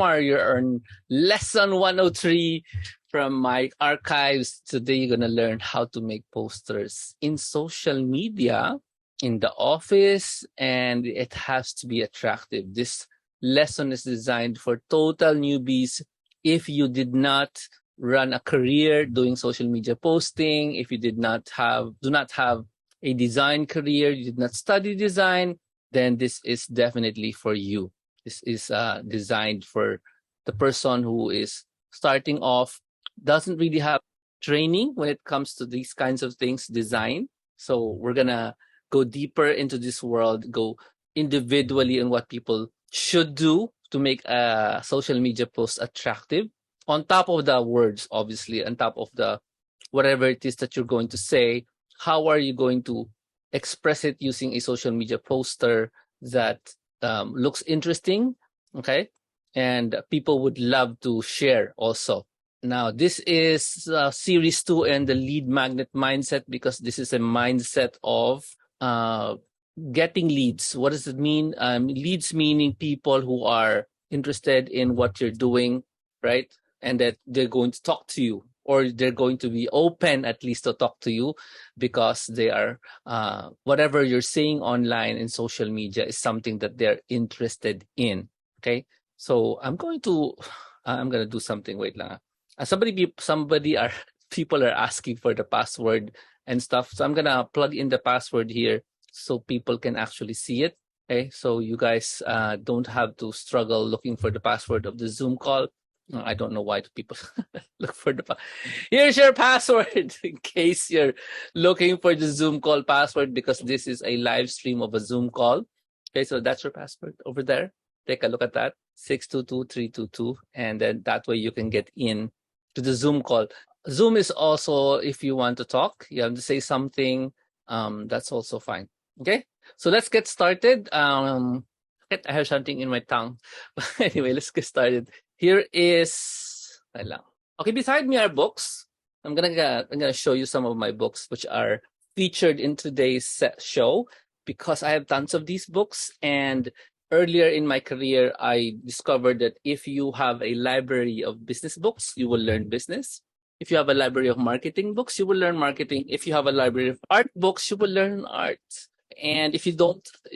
You're on lesson 103 from my archives. Today, you're going to learn how to make posters in social media, in the office, and it has to be attractive. This lesson is designed for total newbies. If you did not run a career doing social media posting, if you do not have a design career, you did not study design, then this is definitely for you. This is designed for the person who is starting off, doesn't really have training when it comes to these kinds of things, design. So we're going to go deeper into this world, go individually on what people should do to make a social media post attractive. On top of the words, obviously, on top of the whatever it is that you're going to say, how are you going to express it using a social media poster that looks interesting, okay? And people would love to share also. Now, this is series 2 and the lead magnet mindset, because this is a mindset of getting leads. What does it mean? Leads meaning people who are interested in what you're doing, right? And that they're going to talk to you, or they're going to be open at least to talk to you, because they are whatever you're saying online in social media is something that they're interested in. Okay, so I'm gonna do something. Wait lang. People are asking for the password and stuff, so I'm gonna plug in the password here so people can actually see it. Okay, so you guys don't have to struggle looking for the password of the Zoom call. I don't know why do people look for the here's your password in case you're looking for the Zoom call password, because this is a live stream of a Zoom call. Okay, so that's your password over there. Take a look at that, 622322, and then that way you can get in to the Zoom call. Zoom is also, if you want to talk, you have to say something, that's also fine. Okay, so let's get started. I have something in my tongue. Anyway, let's get started. Here is, okay, beside me are books. I'm gonna show you some of my books which are featured in today's show, because I have tons of these books. And earlier in my career, I discovered that if you have a library of business books, you will learn business. If you have a library of marketing books, you will learn marketing. If you have a library of art books, you will learn art. And if you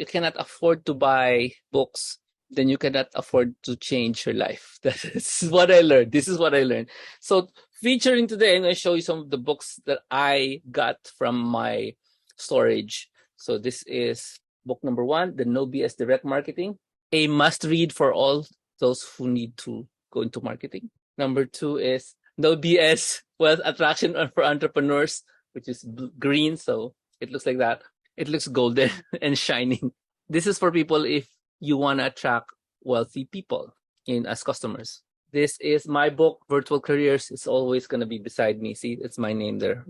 cannot afford to buy books, then you cannot afford to change your life. This is what I learned. So featuring today, I'm going to show you some of the books that I got from my storage. So this is book number 1, The No BS Direct Marketing, a must read for all those who need to go into marketing. Number 2 is No BS Wealth Attraction for Entrepreneurs, which is green. So it looks like that. It looks golden and shining. This is for people if you want to attract wealthy people as customers. This is my book, Virtual Careers. It's always going to be beside me. See, it's my name there.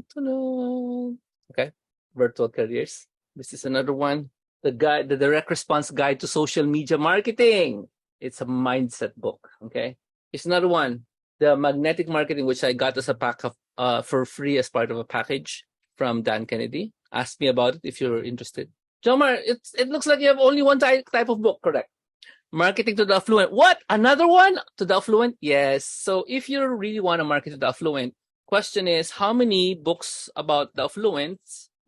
Okay, Virtual Careers. This is another one. The Direct Response Guide to Social Media Marketing. It's a mindset book. Okay, it's another one. The Magnetic Marketing, which I got as a pack of for free as part of a package from Dan Kennedy. Ask me about it if you're interested. Jomar, it looks like you have only one type of book, correct? Marketing to the Affluent. What? Another one to the Affluent? Yes. So if you really want to market to the affluent, question is, how many books about the affluent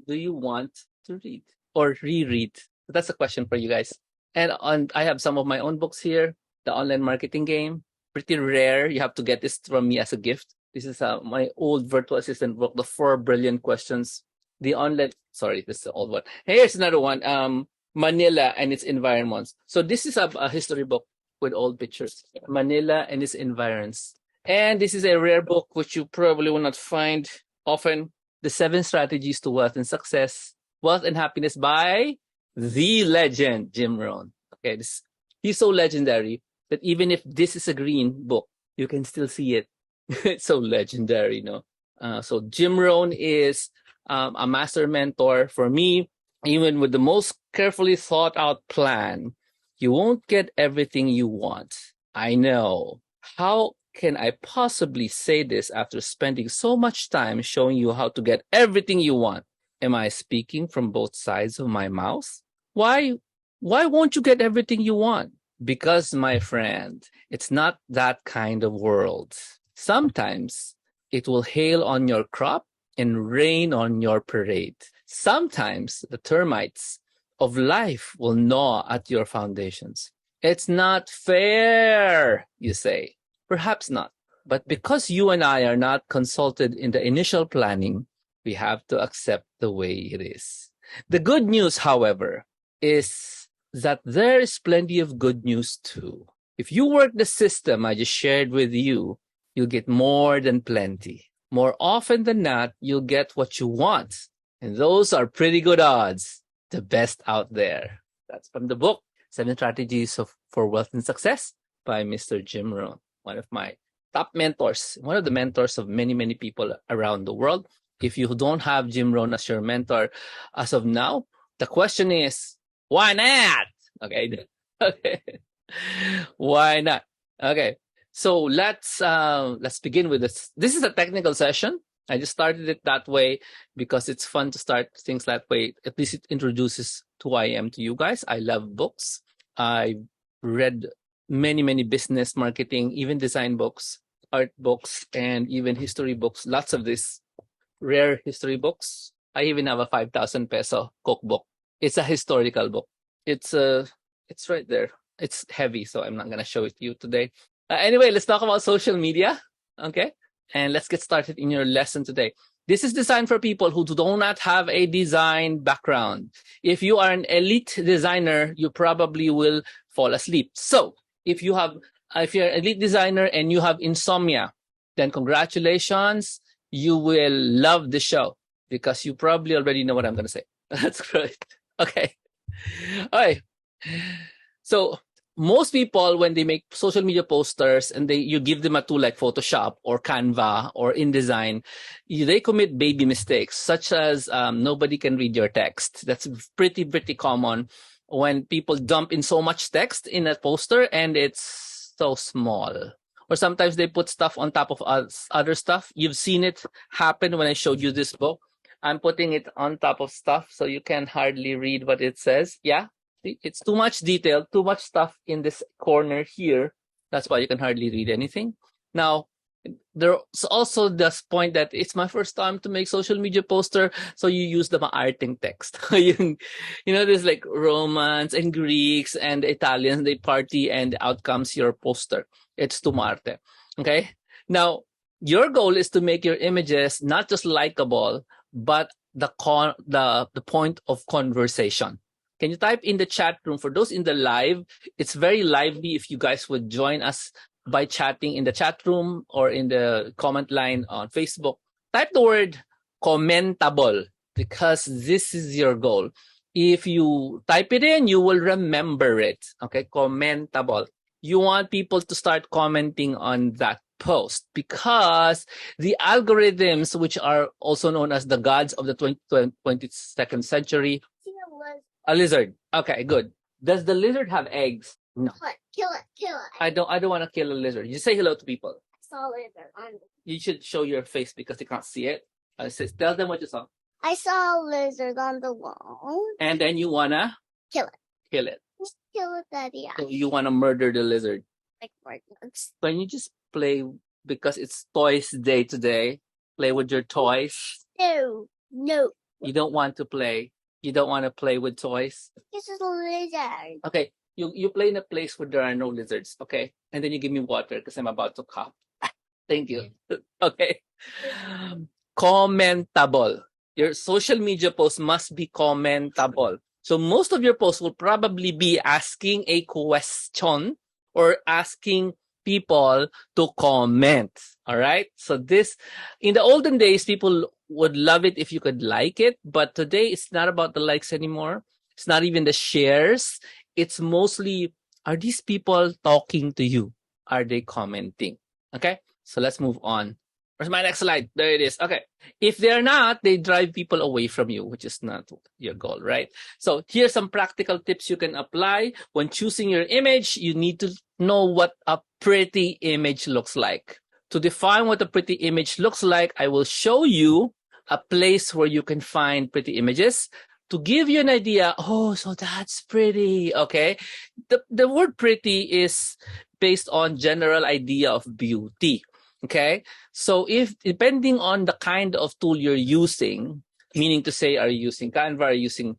do you want to read or reread? That's a question for you guys. And I have some of my own books here. The Online Marketing Game. Pretty rare. You have to get this from me as a gift. This is my old virtual assistant book, The 4 Brilliant Questions. This is the old one. Here's another one, Manila and its environments. So this is a history book with old pictures. Manila and its environs. And this is a rare book which you probably will not find often. The 7 Strategies to Wealth and Success, Wealth and Happiness by the legend, Jim Rohn. Okay, he's so legendary that even if this is a green book, you can still see it. It's so legendary, So Jim Rohn is a master mentor for me. Even with the most carefully thought out plan, you won't get everything you want. I know. How can I possibly say this after spending so much time showing you how to get everything you want? Am I speaking from both sides of my mouth? Why won't you get everything you want? Because, my friend, it's not that kind of world. Sometimes it will hail on your crop and rain on your parade. Sometimes the termites of life will gnaw at your foundations. It's not fair, you say. Perhaps not. But because you and I are not consulted in the initial planning, we have to accept the way it is. The good news, however, is that there is plenty of good news too. If you work the system I just shared with you, you'll get more than plenty. More often than not, you'll get what you want. And those are pretty good odds. The best out there. That's from the book, 7 Strategies for Wealth and Success by Mr. Jim Rohn, one of my top mentors, one of the mentors of many, many people around the world. If you don't have Jim Rohn as your mentor as of now, the question is, why not? Okay. Okay. Why not? Okay. So let's begin with this. This is a technical session. I just started it that way because it's fun to start things that way. At least it introduces who I am to you guys. I love books. I read many, many business, marketing, even design books, art books, and even history books. Lots of these rare history books. I even have a 5,000 peso cookbook. It's a historical book. It's right there. It's heavy, so I'm not going to show it to you today. Anyway, let's talk about social media. Okay. And let's get started in your lesson today. This is designed for people who do not have a design background. If you are an elite designer, you probably will fall asleep. So if you're an elite designer and you have insomnia, then congratulations. You will love the show because you probably already know what I'm going to say. That's great. Okay. All right. So most people, when they make social media posters and you give them a tool like Photoshop or Canva or InDesign, they commit baby mistakes, such as nobody can read your text. That's pretty common when people dump in so much text in a poster and it's so small. Or sometimes they put stuff on top of other stuff. You've seen it happen when I showed you this book. I'm putting it on top of stuff so you can hardly read what it says. Yeah. It's too much detail, too much stuff in this corner here. That's why you can hardly read anything. Now, there's also this point that it's my first time to make social media poster, so you use the maarting text. There's like Romans and Greeks and Italians, they party and out comes your poster. It's too maarte. Okay? Now, your goal is to make your images not just likable, but the point of conversation. Can you type in the chat room? For those in the live, it's very lively if you guys would join us by chatting in the chat room or in the comment line on Facebook. Type the word commentable because this is your goal. If you type it in, you will remember it. Okay, commentable. You want people to start commenting on that post because the algorithms, which are also known as the gods of the 22nd century, a lizard. Okay, good. Does the lizard have eggs? No. Kill it. I don't want to kill a lizard. You say hello to people. I saw a lizard. You should show your face because they can't see it. Tell them what you saw. I saw a lizard on the wall. And then you wanna Kill it. kill it. Kill it, Daddy. So you wanna murder the lizard. Like bugs. Can you just play because it's toys day today? Play with your toys. No. You don't want to play. You don't want to play with toys. This is a lizard. Okay, you play in a place where there are no lizards. Okay, and then you give me water because I'm about to cough. Thank you. Okay. Commentable. Your social media post must be commentable. So most of your posts will probably be asking a question or asking people to comment. All right. So this, in the olden days, people would love it if you could like it. But today, it's not about the likes anymore. It's not even the shares. It's mostly, are these people talking to you? Are they commenting? Okay. So let's move on. Where's my next slide? There it is. Okay. If they're not, they drive people away from you, which is not your goal, right? So here's some practical tips you can apply. When choosing your image, you need to know what a pretty image looks like. To define what a pretty image looks like, I will show you a place where you can find pretty images. to give you an idea, oh, so that's pretty, okay? The word pretty is based on general idea of beauty, okay? So if depending on the kind of tool you're using, meaning to say, are you using Canva, are you using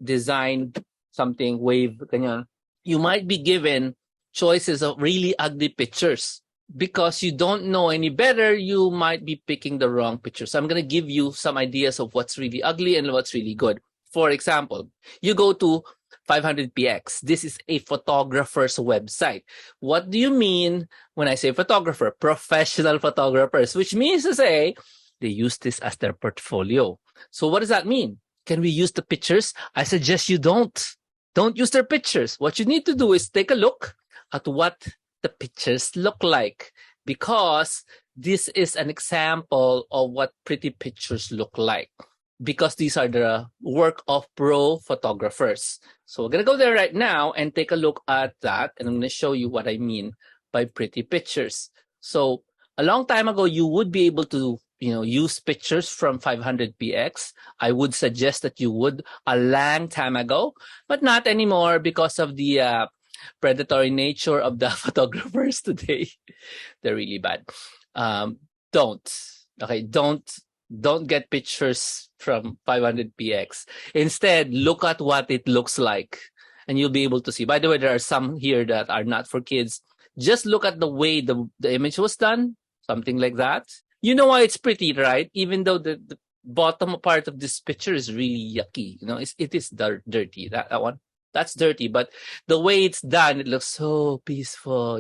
design, something, wave, ganyan, you might be given choices of really ugly pictures. Because you don't know any better, you might be picking the wrong picture. So I'm going to give you some ideas of what's really ugly and what's really good. For example, you go to 500px. This is a photographer's website. What do you mean when I say photographer? Professional photographers, which means to say they use this as their portfolio. So what does that mean? Can we use the pictures? I suggest you don't. Don't use their pictures. What you need to do is take a look at what the pictures look like, because this is an example of what pretty pictures look like, because these are the work of pro photographers. So we're going to go there right now and take a look at that, and I'm going to show you what I mean by pretty pictures. So a long time ago, you would be able to use pictures from 500px. I would suggest that you would a long time ago, but not anymore because of the predatory nature of the photographers today. They're really bad. Don't get pictures from 500px. Instead, look at what it looks like, and you'll be able to see. By the way, there are some here that are not for kids. Just look at the way the image was done, something like that. You know why it's pretty, right? Even though the bottom part of this picture is really yucky. It is dirty. That one. That's dirty, but the way it's done, it looks so peaceful,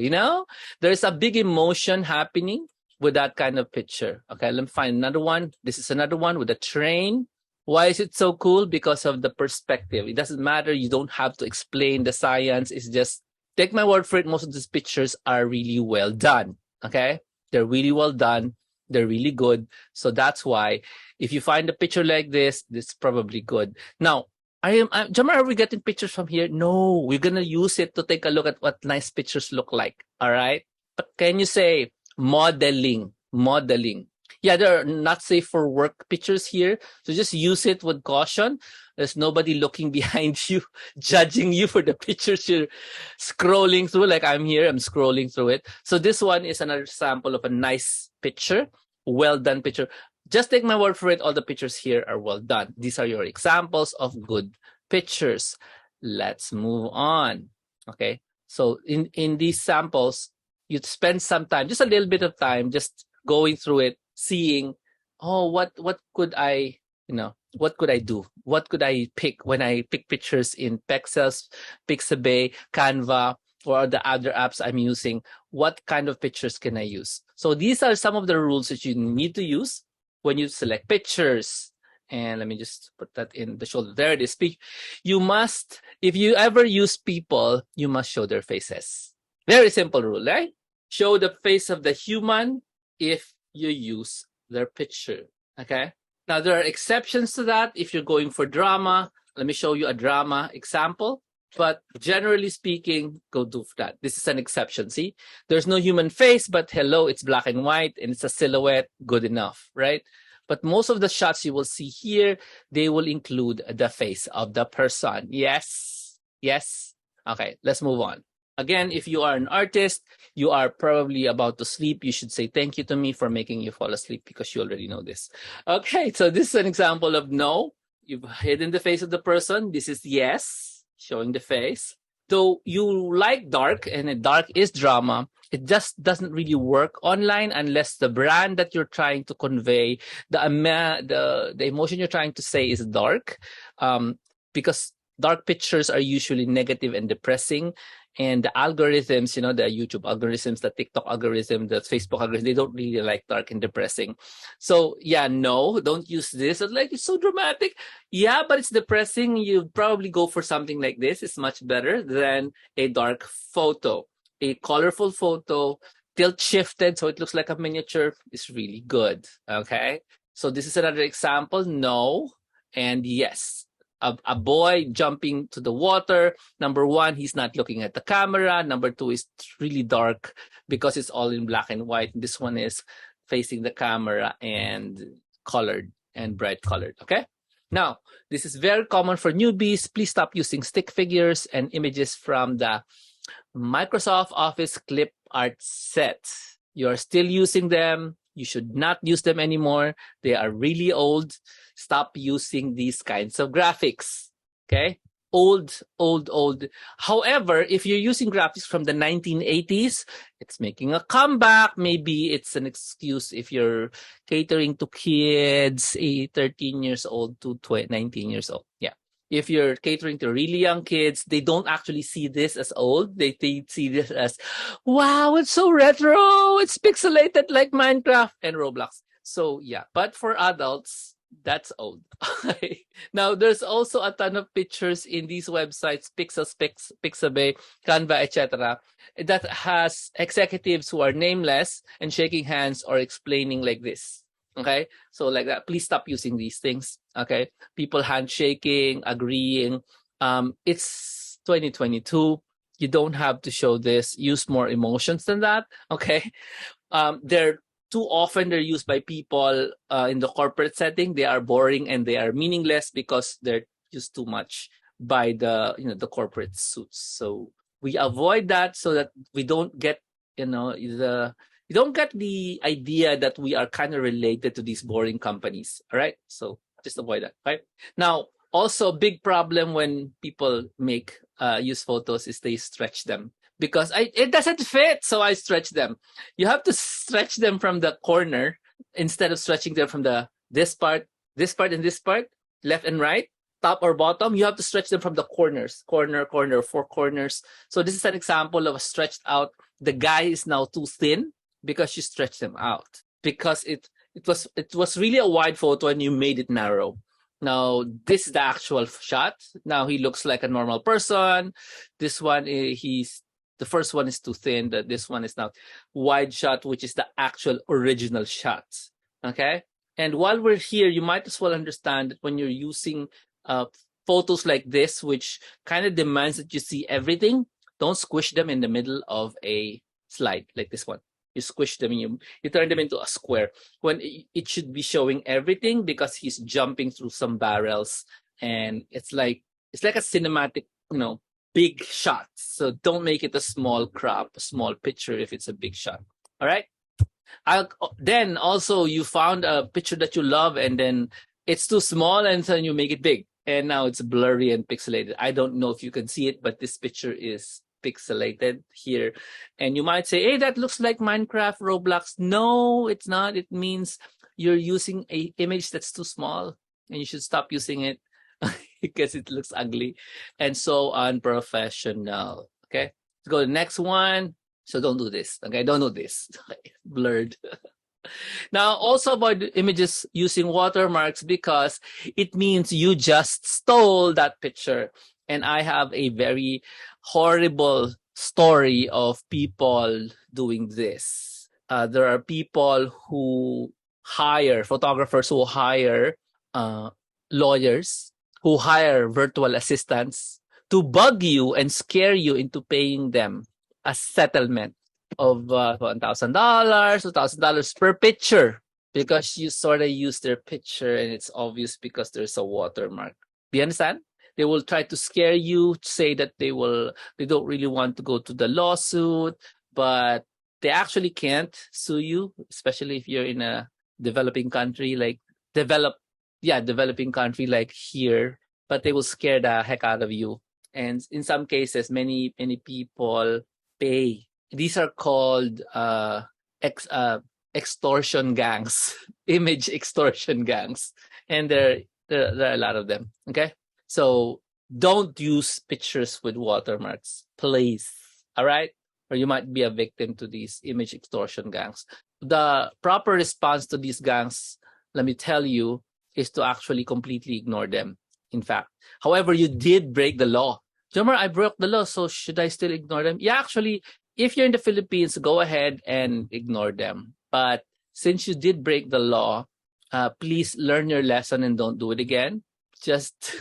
There's a big emotion happening with that kind of picture. Okay, let me find another one. This is another one with a train. Why is it so cool? Because of the perspective. It doesn't matter. You don't have to explain the science. It's just, take my word for it, most of these pictures are really well done, okay? They're really well done. They're really good. So that's why if you find a picture like this, it's probably good. Now, Jamar, are we getting pictures from here? No, we're going to use it to take a look at what nice pictures look like. All right. But can you say modeling? Yeah, they're not safe for work pictures here. So just use it with caution. There's nobody looking behind you, judging you for the pictures you're scrolling through. Like I'm here, I'm scrolling through it. So this one is another sample of a nice picture, well done picture. Just take my word for it, all the pictures here are well done. These are your examples of good pictures. Let's move on. Okay, so in these samples, you'd spend some time, just a little bit of time, just going through it, seeing, oh, what could I, what could I do? What could I pick when I pick pictures in Pexels, Pixabay, Canva, or the other apps I'm using? What kind of pictures can I use? So these are some of the rules that you need to use when you select pictures. And let me just put that in the shoulder. There it is. You must, if you ever use people, you must show their faces. Very simple rule, right? Show the face of the human if you use their picture, okay? Now, there are exceptions to that. If you're going for drama, let me show you a drama example. But generally speaking, go do that. This is an exception. See, there's no human face, but hello, it's black and white and it's a silhouette. Good enough, right? But most of the shots you will see here, they will include the face of the person. Yes. Okay, let's move on. Again, if you are an artist, you are probably about to sleep. You should say thank you to me for making you fall asleep because you already know this. Okay, so this is an example of no. You've hidden the face of the person. This is yes, showing the face. Though you like dark, and dark is drama, it just doesn't really work online unless the brand that you're trying to convey, the emotion you're trying to say is dark, because dark pictures are usually negative and depressing. And the algorithms, the YouTube algorithms, the TikTok algorithm, the Facebook algorithm, they don't really like dark and depressing. So yeah, no, don't use this. Like, it's so dramatic. Yeah, but it's depressing. You probably go for something like this. It's much better than a dark photo. A colorful photo, tilt shifted, so it looks like a miniature, is really good. Okay. So this is another example. No and yes. A boy jumping to the water. Number one, he's not looking at the camera. Number two, is really dark because it's all in black and white. This one is facing the camera and colored and bright colored. Okay. Now, this is very common for newbies. Please stop using stick figures and images from the Microsoft Office clip art set. You are still using them. You should not use them anymore. They are really old. Stop using these kinds of graphics. Okay? Old, old, old. However, if you're using graphics from the 1980s, it's making a comeback. Maybe it's an excuse if you're catering to kids, 13 years old to 19 years old. Yeah. If you're catering to really young kids, they don't actually see this as old. They see this as, wow, it's so retro. It's pixelated like Minecraft and Roblox. So yeah, but for adults, that's old. Now, there's also a ton of pictures in these websites, Pixabay, Canva, etc., that has executives who are nameless and shaking hands or explaining like this. Okay, so like that. Please stop using these things. Okay, people handshaking, agreeing. It's 2022. You don't have to show this. Use more emotions than that. Okay, they're too often they're used by people in the corporate setting. They are boring and they are meaningless because they're used too much by the corporate suits. So we avoid that so that we don't get you don't get the idea that we are kind of related to these boring companies. All right, so just avoid that. Right now, also big problem when people make use photos is they stretch them because it doesn't fit, so I stretch them. You have to stretch them from the corner instead of stretching them from this part, and this part, left and right, top or bottom. You have to stretch them from the corners, corner, 4 corners. So this is an example of a stretched out. The guy is now too thin because you stretched them out because it was really a wide photo and you made it narrow. Now, this is the actual shot. Now he looks like a normal person. This one, the first one is too thin. This one is now wide shot, which is the actual original shot. Okay? And while we're here, you might as well understand that when you're using photos like this, which kind of demands that you see everything, don't squish them in the middle of a slide like this one. You squish them and you turn them into a square when it should be showing everything because he's jumping through some barrels and it's like a cinematic, big shot. So don't make it a small crop, a small picture if it's a big shot. All right. Then also you found a picture that you love and then it's too small and then you make it big and now it's blurry and pixelated. I don't know if you can see it, but this picture is pixelated here. And you might say, hey, that looks like Minecraft, Roblox. No, it's not. It means you're using an image that's too small and you should stop using it because it looks ugly and so unprofessional. Okay, let's go to the next one. So don't do this. Okay, don't do this. Blurred. Now, also avoid images using watermarks because it means you just stole that picture. And I have a very horrible story of people doing this. There are people who hire photographers, who hire lawyers, who hire virtual assistants to bug you and scare you into paying them a settlement of $1,000, $2,000 per picture because you sort of use their picture and it's obvious because there's a watermark. Do you understand? They will try to scare you, say that they don't really want to go to the lawsuit, but they actually can't sue you, especially if you're in a developing country developing country like here, but they will scare the heck out of you. And in some cases, many people pay. These are called extortion gangs, image extortion gangs, and there are a lot of them. Okay, so don't use pictures with watermarks, please. All right, or you might be a victim to these image extortion gangs. The proper response to these gangs, let me tell you, is to actually completely ignore them. In fact, however, you did break the law. Jomar, I broke the law, so should I still ignore them? Yeah, actually, if you're in the Philippines, go ahead and ignore them. But since you did break the law, please learn your lesson and don't do it again. Just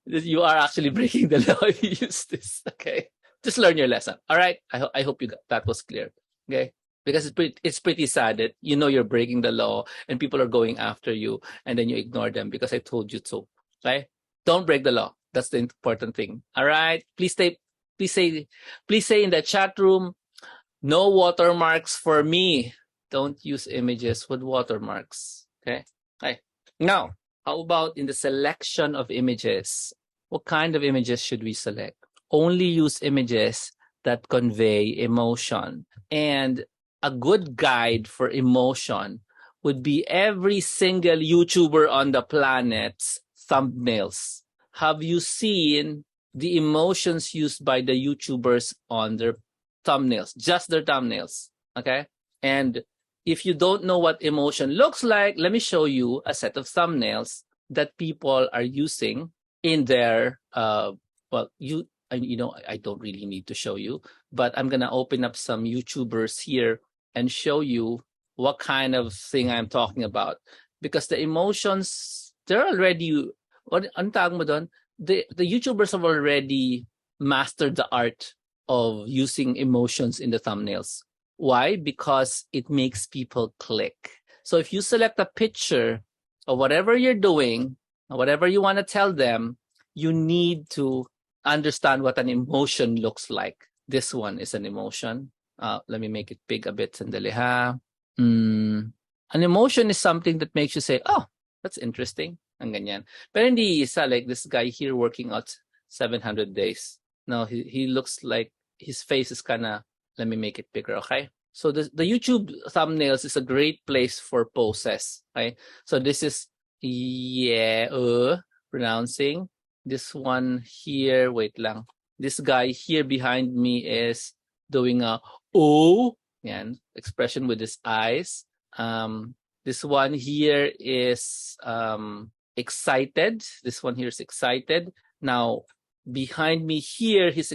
you are actually breaking the law if you use this. Okay, just learn your lesson. All right. I hope that was clear. Okay. because it's pretty sad that you know you're breaking the law and people are going after you, and then you ignore them because I told you so. Right? Don't break the law. That's the important thing. All right. Please say in the chat room, no watermarks for me. Don't use images with watermarks. Okay. Okay. Now, how about in the selection of images? What kind of images should we select? Only use images that convey emotion. And a good guide for emotion would be every single YouTuber on the planet's thumbnails. Have you seen the emotions used by the YouTubers on their thumbnails? Just their thumbnails. Okay. And if you don't know what emotion looks like, let me show you a set of thumbnails that people are using in their I don't really need to show you, but I'm gonna open up some YouTubers here and show you what kind of thing I'm talking about, because the emotions, they're already, what ang tawag mo doon? The YouTubers have already mastered the art of using emotions in the thumbnails. Why? Because it makes people click. So if you select a picture of whatever you're doing, or whatever you want to tell them, you need to understand what an emotion looks like. This one is an emotion. Let me make it big a bit. Sandali ha. An emotion is something that makes you say, oh, that's interesting. Ang ganyan. Pero hindi isa like this guy here working out 700 days. No, he looks like his face is kind of, let me make it bigger, okay? So the YouTube thumbnails is a great place for poses, okay? So this is, pronouncing. This one here, wait lang. This guy here behind me is doing a oh, yan, expression with his eyes. This one here is excited. This one here is excited. Now, behind me here, his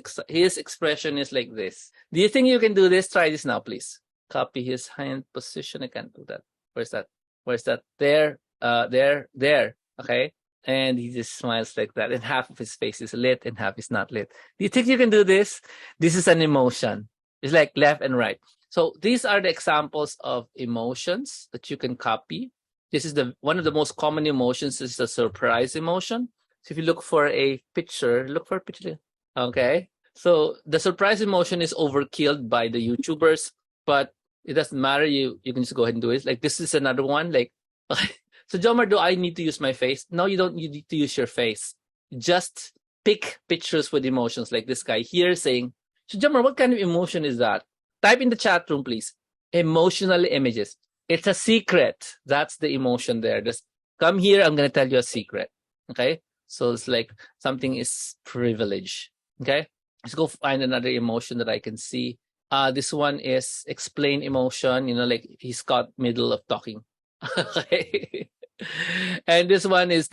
expression is like this. Do you think you can do this? Try this now, please. Copy his hand position. I can't do that. Where's that? Where's that? There. There. Okay. And he just smiles like that. And half of his face is lit and half is not lit. Do you think you can do this? This is an emotion. It's like left and right. So these are the examples of emotions that you can copy. This is one of the most common emotions is the surprise emotion. So if you look for a picture, look for a picture. Okay. So the surprise emotion is overkilled by the YouTubers, but it doesn't matter. You can just go ahead and do it. Like this is another one. Like, so Jomar, do I need to use my face? No, you don't need to use your face. Just pick pictures with emotions like this guy here saying, so Jomar, what kind of emotion is that? Type in the chat room, please. Emotional images. It's a secret. That's the emotion there. Just come here. I'm going to tell you a secret. Okay. So it's like something is privilege. Okay. Let's go find another emotion that I can see. This one is explain emotion. You know, like he's caught middle of talking. Okay. And this one is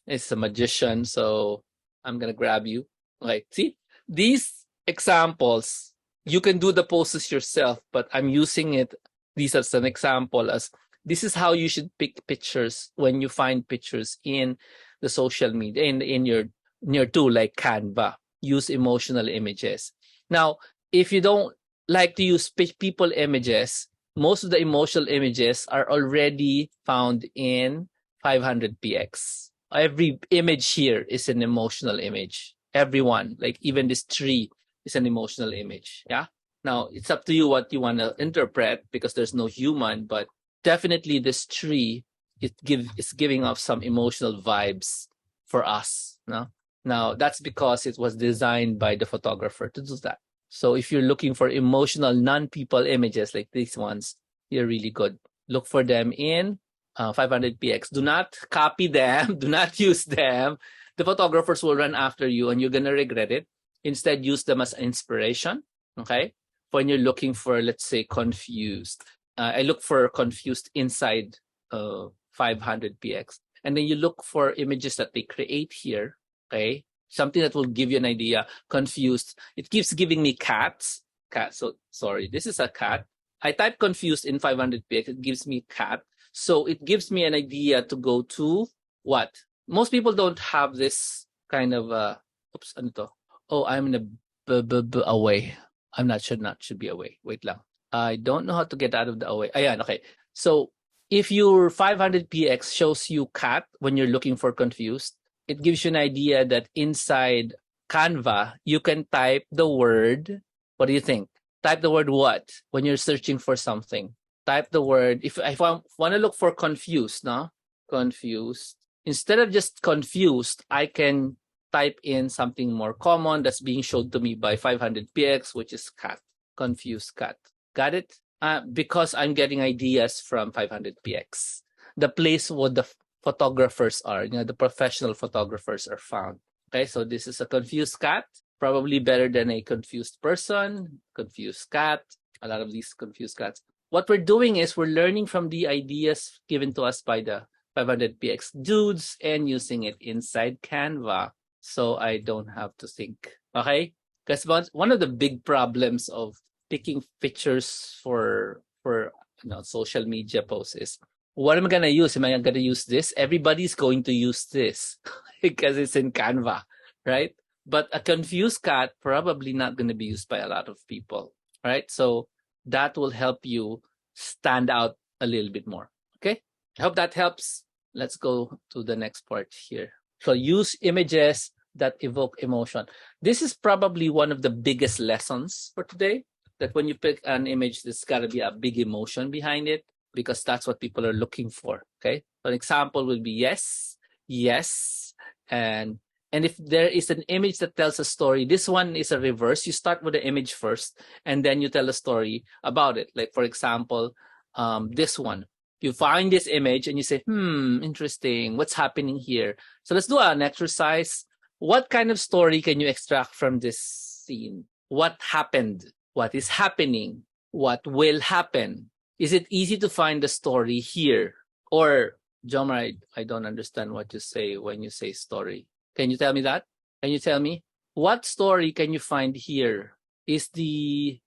it's a magician. So I'm going to grab you. Okay. See these examples, you can do the poses yourself, but I'm using it. These as an example as this is how you should pick pictures when you find pictures in the social media, in your tool like Canva. Use emotional images. Now, if you don't like to use people images, most of the emotional images are already found in 500px. Every image here is an emotional image. Everyone, like even this tree is an emotional image. Yeah. Now, it's up to you what you want to interpret because there's no human, but definitely this tree is giving off some emotional vibes for us. No? Now, that's because it was designed by the photographer to do that. So if you're looking for emotional non-people images like these ones, you're really good. Look for them in 500px. Do not copy them. Do not use them. The photographers will run after you and you're going to regret it. Instead, use them as inspiration. Okay. When you're looking for, let's say, confused. I look for confused inside 500px. And then you look for images that they create here. Okay. Something that will give you an idea. Confused. It keeps giving me cats. Cat. So sorry, this is a cat. I type confused in 500px. It gives me cat. So it gives me an idea to go to what? Most people don't have this kind of ano to? Oh, I'm in a away. I'm not should be away. Wait lang. I don't know how to get out of the away. Ayan, okay. So if your 500px shows you cat when you're looking for confused, it gives you an idea that inside Canva, you can type the word. What do you think? Type the word what when you're searching for something. Type the word. If I want to look for confused, no? Confused. Instead of just confused, I can type in something more common that's being shown to me by 500px, which is cat. Confused cat. Got it? Because I'm getting ideas from 500px. The place where the photographers are, the professional photographers are found. Okay, so this is a confused cat, probably better than a confused person, confused cat, a lot of these confused cats. What we're doing is we're learning from the ideas given to us by the 500px dudes and using it inside Canva, so I don't have to think. Okay, because one of the big problems of picking pictures for social media posts is, what am I gonna use? Am I gonna use this? Everybody's going to use this because it's in Canva, right? But a confused cat probably not gonna be used by a lot of people, right? So that will help you stand out a little bit more. Okay, I hope that helps. Let's go to the next part here. So use images that evoke emotion. This is probably one of the biggest lessons for today, that when you pick an image, there's got to be a big emotion behind it, because that's what people are looking for. Okay, so an example will be yes, yes, and if there is an image that tells a story, this one is a reverse. You start with the image first, and then you tell a story about it. Like, for example, this one. You find this image and you say, interesting. What's happening here? So let's do an exercise. What kind of story can you extract from this scene? What happened? What is happening? What will happen? Is it easy to find the story here? Or, Jomar, I don't understand what you say when you say story. Can you tell me that? Can you tell me? What story can you find here? Is the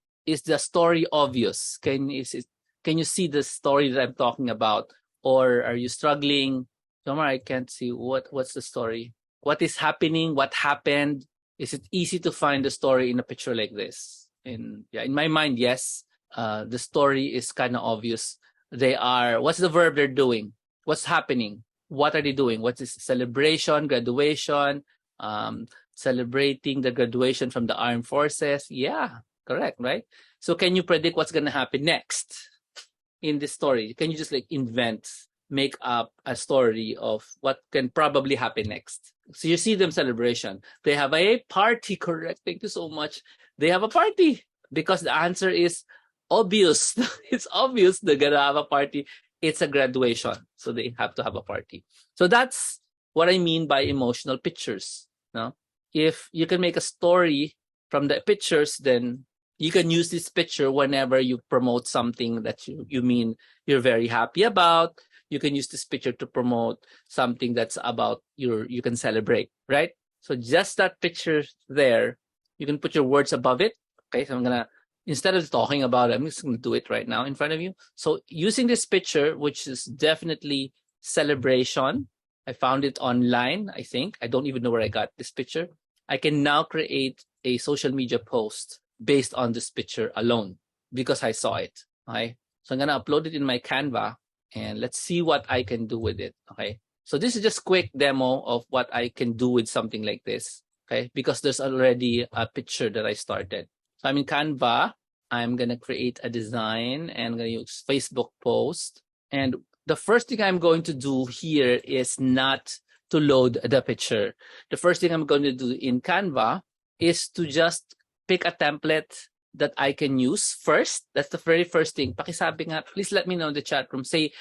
story obvious? Can you see the story that I'm talking about? Or are you struggling? Jomar, I can't see. What's the story? What is happening? What happened? Is it easy to find the story in a picture like this? In my mind, yes. The story is kind of obvious. What's the verb they're doing? What's happening? What are they doing? What's this? Celebration, graduation, celebrating the graduation from the armed forces. Yeah, correct, right? So can you predict what's going to happen next in this story? Can you just make up a story of what can probably happen next? So you see them celebration. They have a party, correct? Thank you so much. They have a party because the answer is obvious. It's obvious they're gonna have a party. It's a graduation, so they have to have a party. So that's what I mean by emotional pictures. No, if you can make a story from the pictures, then you can use this picture whenever you promote something that you mean you're very happy about. You can use this picture to promote something that's about you can celebrate, right? So just that picture there, you can put your words above it. Okay, so instead of talking about it, I'm just gonna do it right now in front of you. So using this picture, which is definitely celebration, I found it online, I think. I don't even know where I got this picture. I can now create a social media post based on this picture alone because I saw it. Okay, so I'm gonna upload it in my Canva and let's see what I can do with it. Okay, so this is just a quick demo of what I can do with something like this. Okay, because there's already a picture that I started. So I'm in Canva. I'm gonna create a design and I'm gonna use Facebook post. And the first thing I'm going to do here is not to load the picture. The first thing I'm going to do in Canva is to just pick a template that I can use first. That's the very first thing. Pakisabi nga, please let me know in the chat room. Say,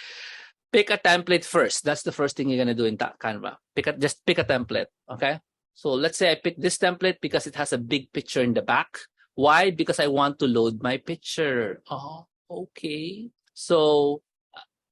pick a template first. That's the first thing you're gonna do in Canva. Just pick a template, okay? So let's say I pick this template because it has a big picture in the back. Why? Because I want to load my picture. Oh, okay. So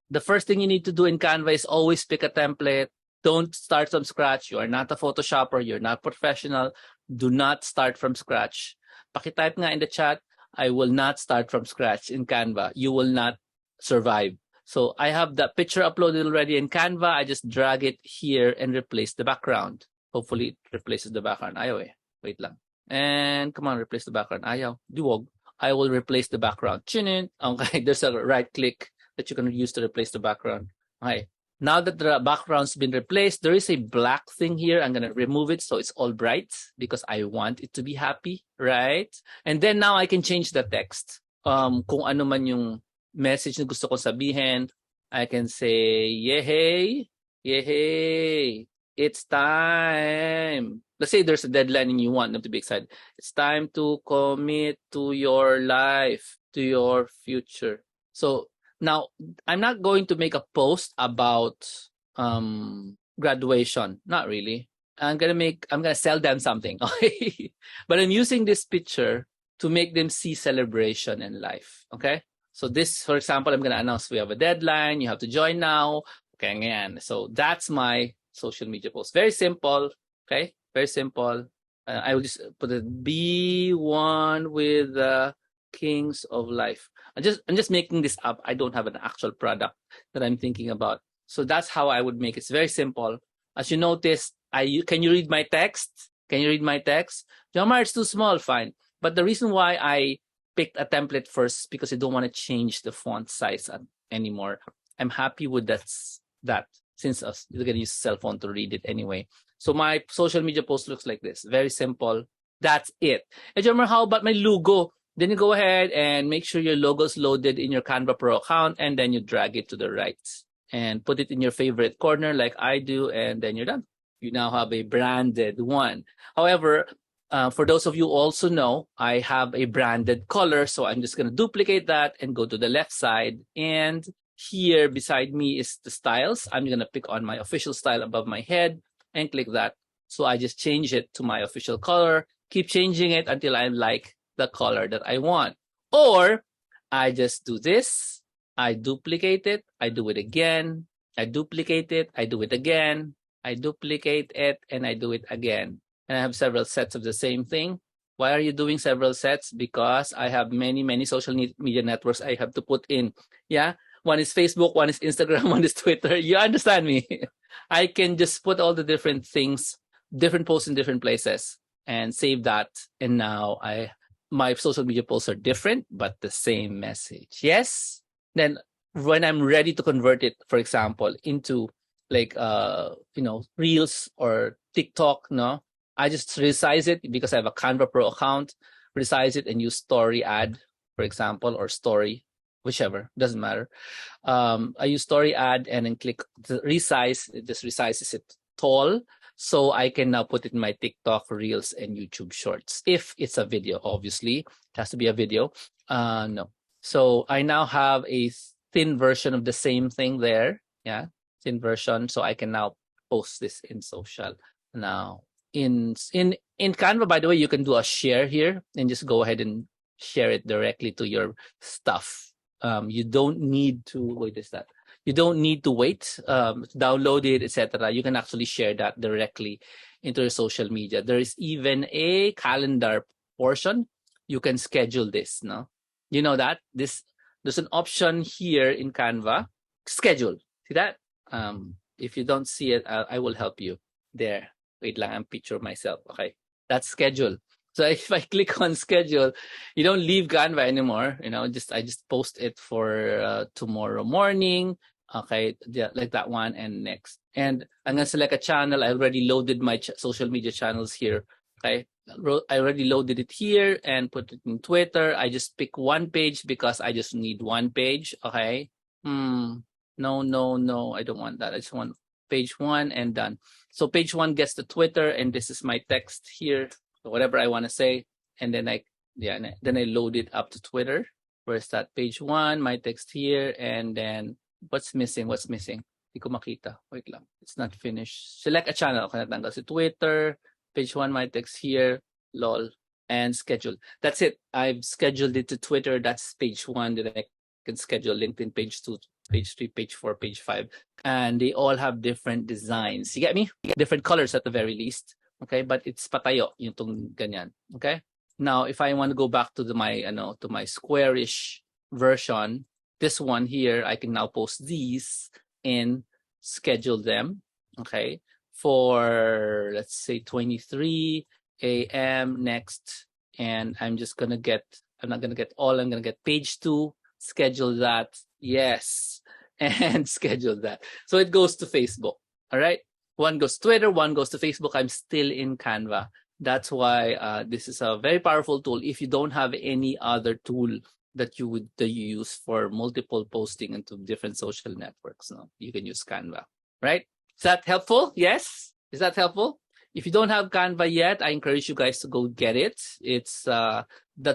the first thing you need to do in Canva is always pick a template. Don't start from scratch. You are not a Photoshopper. You're not professional. Do not start from scratch. Pakitype nga in the chat, I will not start from scratch in Canva. You will not survive. So I have the picture uploaded already in Canva. I just drag it here and replace the background. Hopefully it replaces the background. Ayaw eh. Wait lang. And come on, replace the background. Ayaw. Diwag. I will replace the background. Okay, there's a right click that you can use to replace the background. Okay. Now that the background's been replaced, there is a black thing here. I'm going to remove it so it's all bright because I want it to be happy, right? And then now I can change the text. Kung ano man yung message na gusto ko sabihin, I can say, yehey, yehey, it's time. Let's say there's a deadline and you want them to be excited. It's time to commit to your life, to your future. So now, I'm not going to make a post about graduation. Not really. I'm gonna sell them something. Okay. But I'm using this picture to make them see celebration in life. Okay. So this, for example, I'm gonna announce we have a deadline. You have to join now. Okay, ngayon. So that's my social media post. Very simple. Okay. Very simple. I will just put a B1 with the Kings of Life. I'm just making this up. I don't have an actual product that I'm thinking about. So that's how I would make it. It's very simple. As you notice, can you read my text? Can you read my text? Jomar, it's too small. Fine. But the reason why I picked a template first is because I don't want to change the font size anymore. I'm happy with that since you're going to use a cell phone to read it anyway. So my social media post looks like this. Very simple. That's it. And Jomar, how about my logo? Then you go ahead and make sure your logo is loaded in your Canva Pro account, and then you drag it to the right and put it in your favorite corner like I do, and then you're done. You now have a branded one. However, for those of you who also know, I have a branded color, so I'm just going to duplicate that and go to the left side. And here beside me is the styles. I'm going to pick on my official style above my head and click that. So I just change it to my official color, keep changing it until I like the color that I want. Or I just do this, I duplicate it, I do it again, I duplicate it, I do it again, I duplicate it, and I do it again. And I have several sets of the same thing. Why are you doing several sets? Because I have many social media networks I have to put in. Yeah, one is Facebook, one is Instagram, one is Twitter. You understand me? I can just put all the different things, different posts in different places, and save that. And now my social media posts are different, but the same message. Yes? Then when I'm ready to convert it, for example, into like, Reels or TikTok, no, I just resize it because I have a Canva Pro account, resize it and use story ad, for example, or story, whichever, doesn't matter. I use story ad and then click the resize. It just resizes it tall. So I can now put it in my TikTok, Reels, and YouTube Shorts. If it's a video, obviously, it has to be a video. No. So I now have a thin version of the same thing there. Yeah, thin version. So I can now post this in social. Now, in Canva, by the way, you can do a share here and just go ahead and share it directly to your stuff. You don't need to, wait, is that? You don't need to wait, download it, etc. You can actually share that directly into your social media. There is even a calendar portion. You can schedule this, no? You know that? There's an option here in Canva, schedule. See that? If you don't see it, I will help you. There. Wait lang, I'm picture myself. Okay. That's schedule. So if I click on schedule, you don't leave Canva anymore. I just post it for tomorrow morning. Okay, yeah, like that one, and next. And I'm gonna select a channel. I already loaded my social media channels here. Okay, I already loaded it here and put it in Twitter. I just pick one page because I just need one page. Okay. No, I don't want that. I just want page one and done. So page one gets to Twitter, and this is my text here. Whatever I want to say, and then I load it up to Twitter. Where's that? Page one, my text here, and then what's missing? Hindi ko makita. Wait lang. It's not finished. Select a channel. Natanggal si Twitter. Page one, my text here. Lol. And schedule. That's it. I've scheduled it to Twitter. That's page one. Then I can schedule LinkedIn page 2, page 3, page 4, page 5. And they all have different designs. You get me? Different colors at the very least. Okay, but it's patayo yung tong ganyan. Okay. Now, if I want to go back to my squarish version, this one here, I can now post these and schedule them. Okay, for let's say 23 a.m. next, and I'm just gonna get I'm not going to get all. I'm going to get page 2, schedule that. Yes. And schedule that. So it goes to Facebook. All right. One goes to Twitter, one goes to Facebook. I'm still in Canva. That's why this is a very powerful tool. If you don't have any other tool that you use for multiple posting into different social networks, no, you can use Canva. Right? Is that helpful? Yes. Is that helpful? If you don't have Canva yet, I encourage you guys to go get it. It's the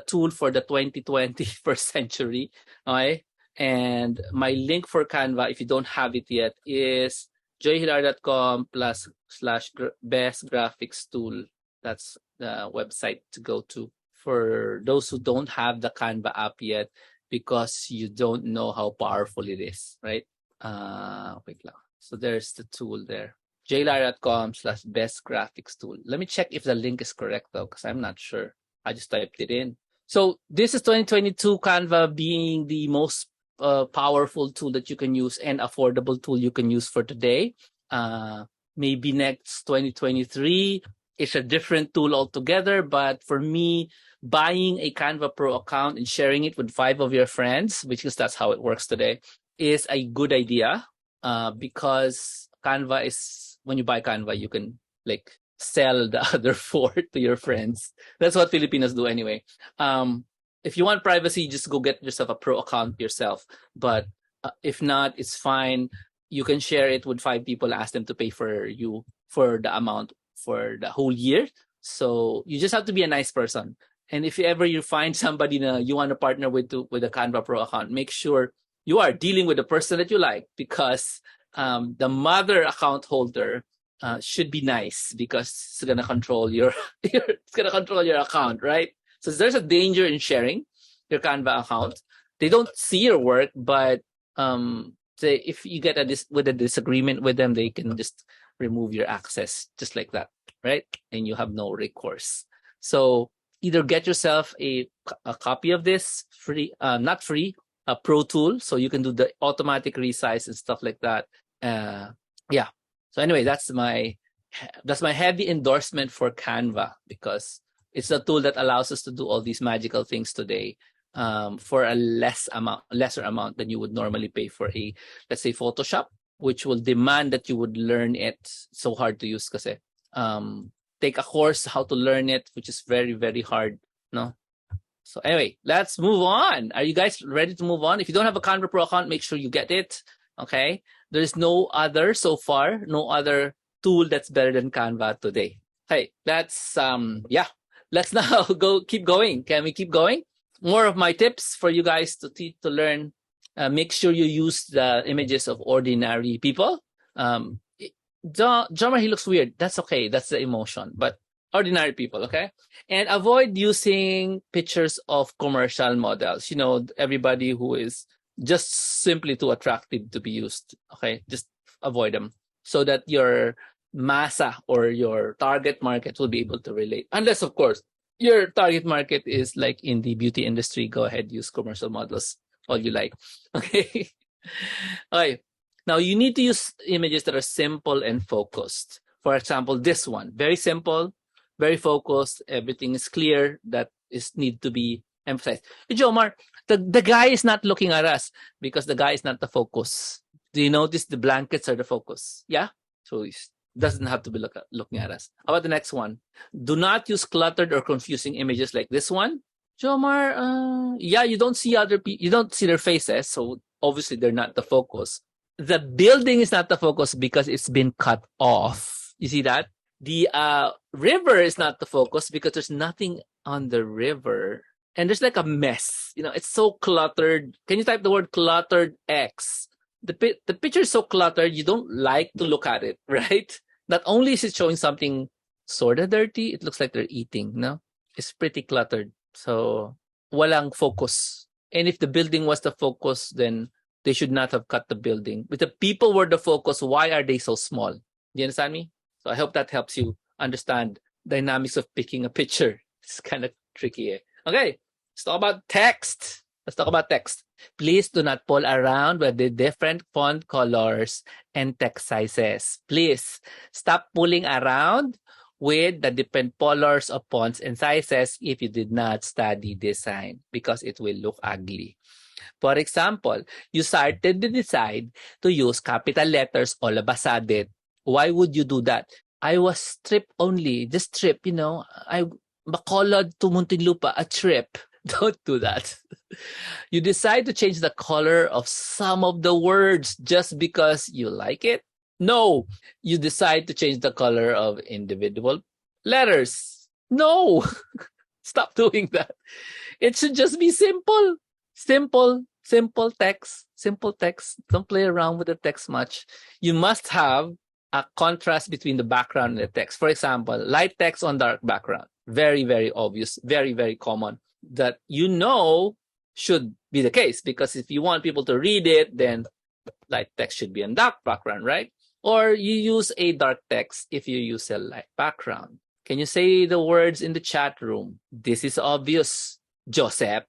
tool for the 2021st century. Okay? And my link for Canva, if you don't have it yet, is joyhilar.com/best graphics tool. That's the website to go to for those who don't have the Canva app yet, because you don't know how powerful it is, right? Wait lang. So there's the tool there. joyhilar.com/best graphics tool. Let me check if the link is correct though, because I'm not sure. I just typed it in. So this is 2022 Canva being the most powerful tool that you can use and affordable tool you can use for today. Maybe next 2023, it's a different tool altogether. But for me, buying a Canva Pro account and sharing it with 5 of your friends, because that's how it works today, is a good idea. Because Canva is, when you buy Canva, you can like sell the other 4 to your friends. That's what Filipinos do anyway. If you want privacy, just go get yourself a pro account yourself. But if not, it's fine. You can share it with 5 people, ask them to pay for you for the amount for the whole year. So you just have to be a nice person. And if you find somebody you want to partner with a Canva Pro account, make sure you are dealing with the person that you like, because the mother account holder should be nice, because it's gonna control your account, right? So there's a danger in sharing your Canva account. They don't see your work, but if you get with a disagreement with them, they can just remove your access just like that, right? And you have no recourse. So either get yourself a copy of this free, not free, a pro tool, so you can do the automatic resize and stuff like that. Yeah. So anyway, that's my heavy endorsement for Canva, because it's a tool that allows us to do all these magical things today for a lesser amount than you would normally pay for let's say Photoshop, which will demand that you would learn it. So hard to use kasi. Take a course how to learn it, which is very, very hard. No. So anyway, let's move on. Are you guys ready to move on? If you don't have a Canva Pro account, make sure you get it. Okay. There is no other tool that's better than Canva today. Hey, let's let's now keep going. Can we keep going? More of my tips for you guys to learn. Make sure you use the images of ordinary people. Drummer, he looks weird. That's okay. That's the emotion. But ordinary people, okay? And avoid using pictures of commercial models. You know, everybody who is just simply too attractive to be used, okay? Just avoid them so that your massa or your target market will be able to relate. Unless, of course, your target market is like in the beauty industry. Go ahead, use commercial models all you like, okay? Okay. Now, you need to use images that are simple and focused. For example, this one, very simple, very focused. Everything is clear. That need to be emphasized. Jomar, the guy is not looking at us because the guy is not the focus. Do you notice the blankets are the focus? Yeah? So it doesn't have to be looking at us. How about the next one? Do not use cluttered or confusing images like this one. Jomar, yeah, you don't see other people. You don't see their faces. So obviously they're not the focus. The building is not the focus because it's been cut off. You see that? The river is not the focus because there's nothing on the river. And there's like a mess. You know, it's so cluttered. Can you type the word cluttered X? The picture is so cluttered, you don't like to look at it, right? Not only is it showing something sort of dirty, it looks like they're eating, no? It's pretty cluttered. So, walang focus. And if the building was the focus, then they should not have cut the building. But the people were the focus. Why are they so small? Do you understand me? So I hope that helps you understand dynamics of picking a picture. It's kind of tricky. Okay, let's talk about text. Please do not pull around with the different font colors and text sizes. Please stop pulling around with the different colors of fonts and sizes if you did not study design, because it will look ugly. For example, you started to decide to use capital letters all of a sudden. Why would you do that? I was strip only, just trip, I Bacolod to Muntinlupa, a trip. Don't do that. You decide to change the color of some of the words just because you like it? No. You decide to change the color of individual letters? No. Stop doing that. It should just be simple. Simple text. Simple text. Don't play around with the text much. You must have a contrast between the background and the text. For example, light text on dark background. Very, very obvious. Very, very common. That should be the case, because if you want people to read it, then light text should be in dark background, right? Or you use a dark text if you use a light background. Can you say the words in the chat room? This is obvious, Joseph.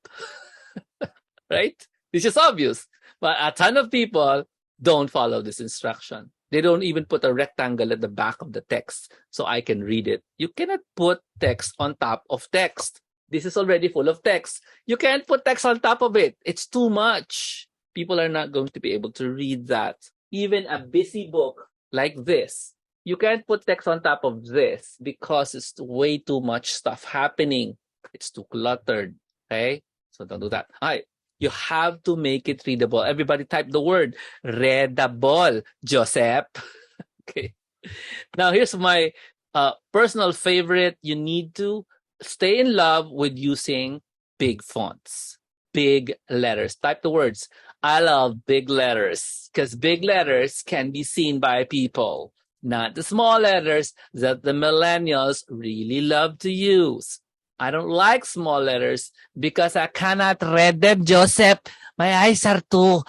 Right? This is obvious. But a ton of people don't follow this instruction. They don't even put a rectangle at the back of the text so I can read it. You cannot put text on top of text. This is already full of text. You can't put text on top of it. It's too much. People are not going to be able to read that. Even a busy book like this, you can't put text on top of this because it's way too much stuff happening. It's too cluttered. Okay? So don't do that. All right. You have to make it readable. Everybody type the word readable, Joseph. Okay. Now here's my personal favorite. You need to stay in love with using big fonts, big letters. Type the words. I love big letters because big letters can be seen by people, not the small letters that the millennials really love to use. I don't like small letters because I cannot read them, Joseph. My eyes are too,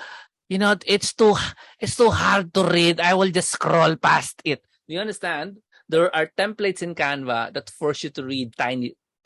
it's too hard to read. I will just scroll past it. Do you understand? There are templates in Canva that force you to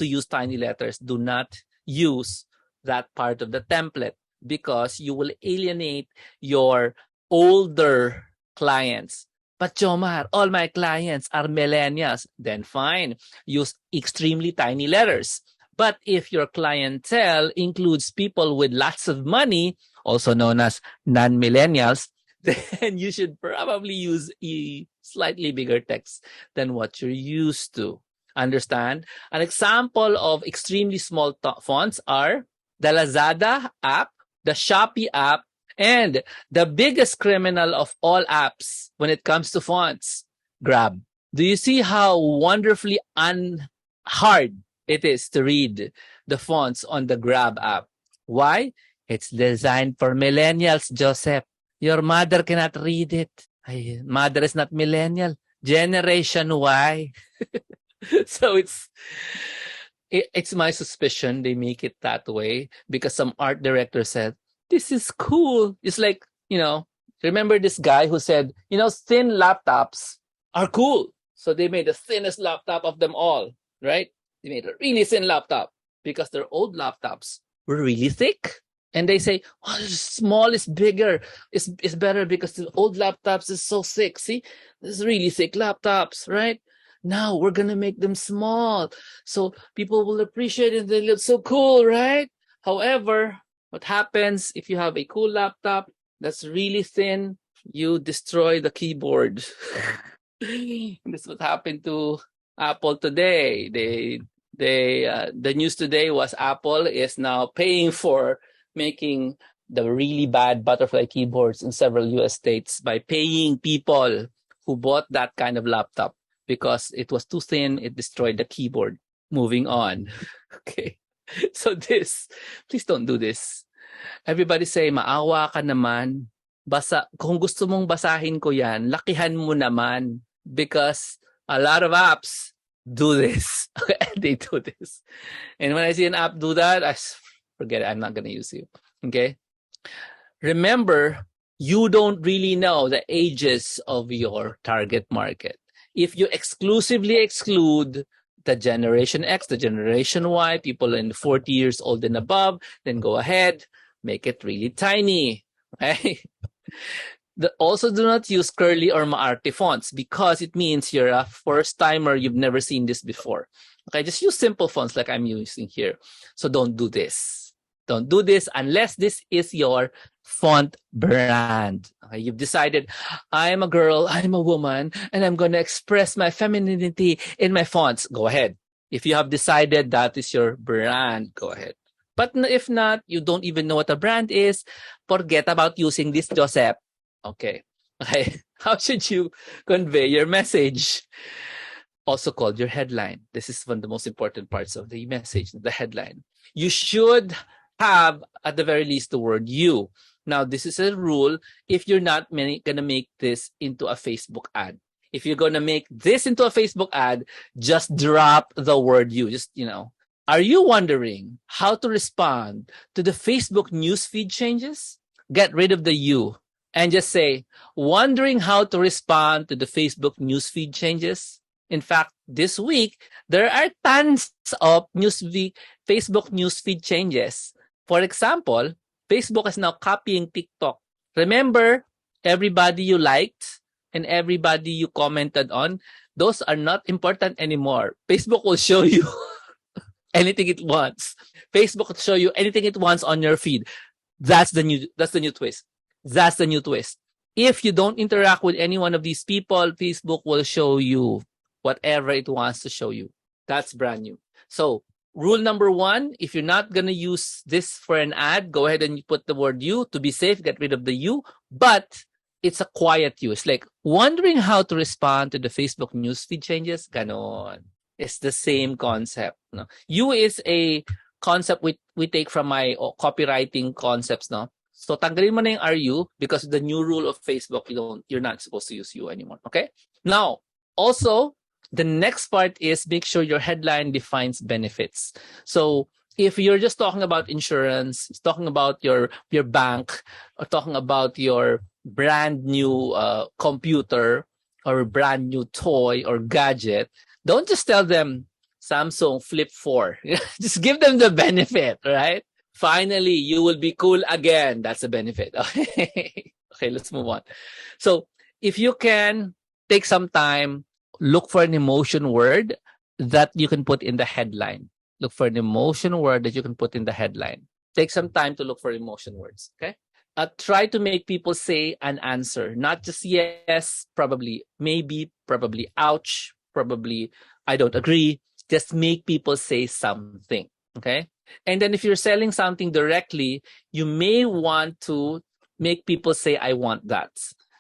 use tiny letters. Do not use that part of the template because you will alienate your older clients. But Jomar, all my clients are millennials. Then fine, use extremely tiny letters. But if your clientele includes people with lots of money, also known as non-millennials, then you should probably use a slightly bigger text than what you're used to. Understand? An example of extremely small fonts are the Lazada app, the Shopee app, and the biggest criminal of all apps when it comes to fonts, Grab. Do you see how wonderfully hard it is to read the fonts on the Grab app? Why? It's designed for millennials, Joseph. Your mother cannot read it. Mother is not millennial. Generation Y. So it's my suspicion they make it that way because some art director said, this is cool. It's like, remember this guy who said, thin laptops are cool. So they made the thinnest laptop of them all, right? They made a really thin laptop because their old laptops were really thick. And they say, small is bigger. It's better because the old laptops is so thick. See, this is really thick laptops, right? Now we're going to make them small. So people will appreciate it. They look so cool, right? However, what happens if you have a cool laptop that's really thin? You destroy the keyboard. This is what happened to Apple today. The news today was Apple is now paying for making the really bad butterfly keyboards in several US states by paying people who bought that kind of laptop because it was too thin. It destroyed the keyboard. Moving on. Okay. So please don't do this. Everybody say, maawa ka naman. Kung gusto mong basahin ko yan, lakihan mo naman. Because a lot of apps do this. They do this. And when I see an app do that, I forget it. I'm not going to use you. Okay? Remember, you don't really know the ages of your target market. If you exclusively exclude the Generation X, the Generation Y, people in 40 years old and above, then go ahead, make it really tiny. Okay? Also, do not use curly or maarte fonts because it means you're a first timer. You've never seen this before. Okay, just use simple fonts like I'm using here. So don't do this. Don't do this unless this is your font brand. Okay, you've decided, I'm a girl, I'm a woman, and I'm going to express my femininity in my fonts. Go ahead. If you have decided that is your brand, go ahead. But if not, you don't even know what a brand is, forget about using this, Joseph. Okay. How should you convey your message? Also called your headline. This is one of the most important parts of the message, the headline. You should have, at the very least, the word you. Now, this is a rule if you're not going to make this into a Facebook ad. If you're going to make this into a Facebook ad, just drop the word you. Just, Are you wondering how to respond to the Facebook newsfeed changes? Get rid of the you and just say, wondering how to respond to the Facebook newsfeed changes? In fact, this week, there are tons of Facebook newsfeed changes. For example, Facebook is now copying TikTok. Remember, everybody you liked and everybody you commented on, those are not important anymore. Facebook will show you anything it wants. Facebook will show you anything it wants on your feed. That's the new twist. That's the new twist. If you don't interact with any one of these people, Facebook will show you whatever it wants to show you. That's brand new. So rule number 1, if you're not going to use this for an ad, go ahead and put the word you. To be safe, get rid of the you. But it's a quiet use. Like wondering how to respond to the Facebook newsfeed changes. Ganon. It's the same concept. No? You is a concept we take from my copywriting concepts. No? So tanggalin mo na yung are you because the new rule of Facebook, you're not supposed to use you anymore. Okay? Now, also, the next part is make sure your headline defines benefits. So if you're just talking about insurance, talking about your bank, or talking about your brand new computer or brand new toy or gadget, don't just tell them Samsung Flip 4. Just give them the benefit, right? Finally, you will be cool again. That's the benefit. Okay, let's move on. So if you can take some time, look for an emotion word that you can put in the headline. Look for an emotion word that you can put in the headline. Take some time to look for emotion words, okay? Try to make people say an answer, not just yes, probably, maybe, probably, ouch, probably, I don't agree. Just make people say something, okay? And then if you're selling something directly, you may want to make people say, I want that.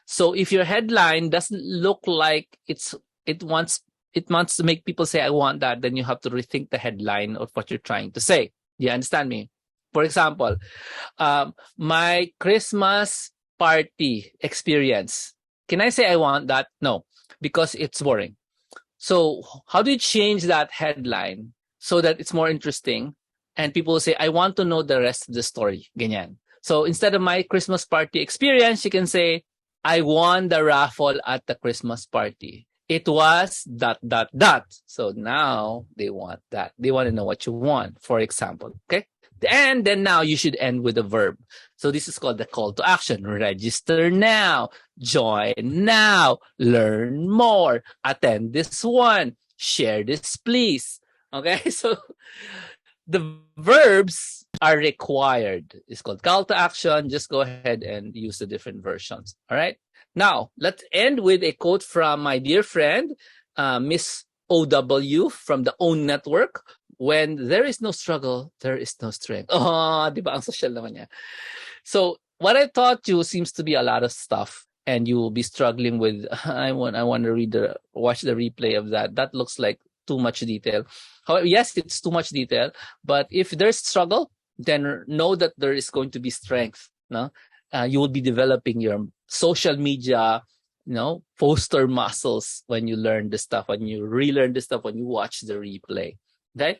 So if your headline doesn't look like it wants to make people say, I want that, then you have to rethink the headline of what you're trying to say. You understand me? For example, my Christmas party experience. Can I say I want that? No, because it's boring. So how do you change that headline so that it's more interesting and people say, I want to know the rest of the story? Ganyan. So instead of my Christmas party experience, you can say, I won the raffle at the Christmas party. It was ... So now they want that. They want to know what you want, for example. Okay? And then now you should end with a verb. So this is called the call to action. Register now. Join now. Learn more. Attend this one. Share this, please. Okay? So the verbs are required. It's called call to action. Just go ahead and use the different versions. All right? Now, let's end with a quote from my dear friend, Miss OW from the OWN Network. When there is no struggle, there is no strength. Oh, di ba? Ang social naman niya. So, what I taught you seems to be a lot of stuff, and you will be struggling with, I want to watch the replay of that. That looks like too much detail. However, yes, it's too much detail, but if there's struggle, then know that there is going to be strength. No? You will be developing your social media, poster muscles when you learn the stuff, when you relearn the stuff, when you watch the replay. Okay?